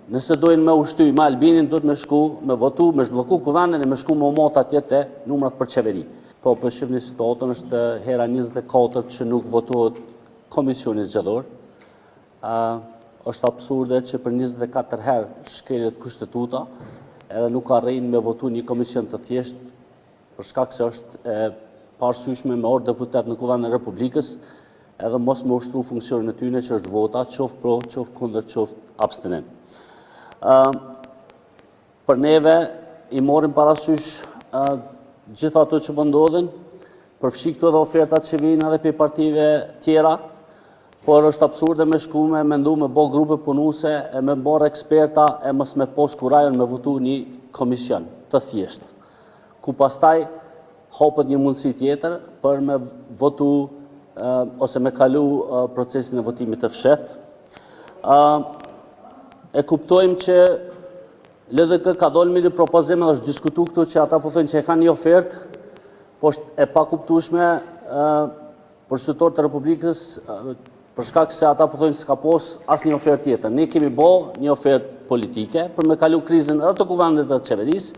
Nëse dojnë me ushty me Albinin, duhet me shku, me votu, me zhblloku kuvendin e me shku me mot atje te numrat për qeveri. Po për shifni situatën është hera 24 që nuk votohet komisioni zgjedhor. Është absurde që për 24 herë shkelet kushtetuta edhe nuk arrin me votu një komision të thjesht për shkak se është e parësyshme me orë deputet në kuvendin e Republikës edhe mos me ushtru funksionin e tyne që është vota, qoftë pro, qoftë kundër, qoftë abstenim. Për neve i morim parasysh gjitha ato që pëndodhin, përfshi këto dhe ofertat që vinë edhe për partive tjera, por është absurde me shku me mendu me bo grupe punuse e me borë eksperta e mës me pos kurajon me votu një komision të thjesht, ku pastaj hopët një mundësi tjetër për me votu ose me kalu procesin e votimit të fshet. E kuptojmë që LDK ka dolë me një propozime dhe është diskutu këtu që ata po thënë që e ka një ofertë, po është e pa kuptueshme për qytetarët e Republikës për shkak se ata po thënë s'ka pos asnjë ofertë tjetër. Ne kemi bo një ofertë politike për me kalu krizën edhe të kuvendit dhe të qeverisë.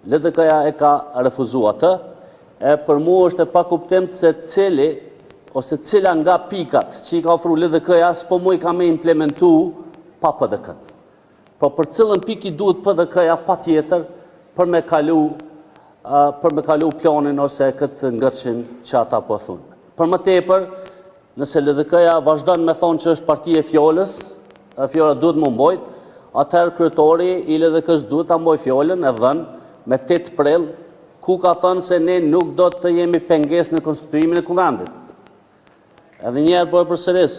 LDK-ja e ka refuzuar atë. Për mua është e pa kuptim se cila nga pikat që i ka ofru LDK-ja s'po mu i ka me implementu pa PDK-n. Po për cilën pik i duhet PDK-ja pa tjetër për me kalu planin ose këtë ngërçin që ata po thunë. Për më tepër, nëse LDK-ja vazhdon me thonë që është parti e fjalës, fjala duhet më mbojt, atëherë kryetori i LDK-s duhet ta mboj fjalën e dhënë me 8 prill, ku ka thënë se ne nuk do të jemi pengesë në konstituimin e kuvendit. Edhe njerë po e përsëris,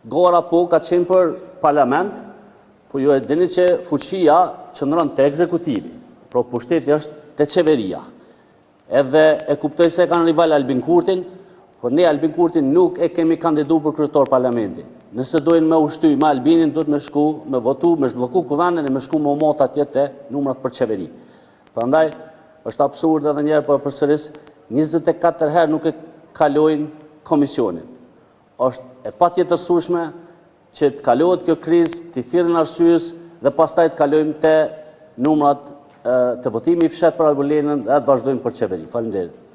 gora po ka qenë për parlament, po ju e dini që fuqia qëndron te ekzekutivi, pro pushteti është te qeveria. Edhe e kuptoj se kanë rival Albin Kurtin, por ne Albin Kurtin nuk e kemi kandidu për kryetar parlamenti. Nëse dojnë me ushty me Albinin, duhet me shku, me votu, me zhblloku kuvendin e me shku me mot atje te numrat për qeveri. Prandaj është absurd edhe njerë po e përsëris, 24 herë nuk e kalojnë komisionin. Është e patjetërsueshme që të kalohet kjo krizë, të thirrën arsyes dhe pastaj të kalojmë te numrat të votimi i fshet për Albulinën dhe të vazhdojmë për qeveri. Faleminderit.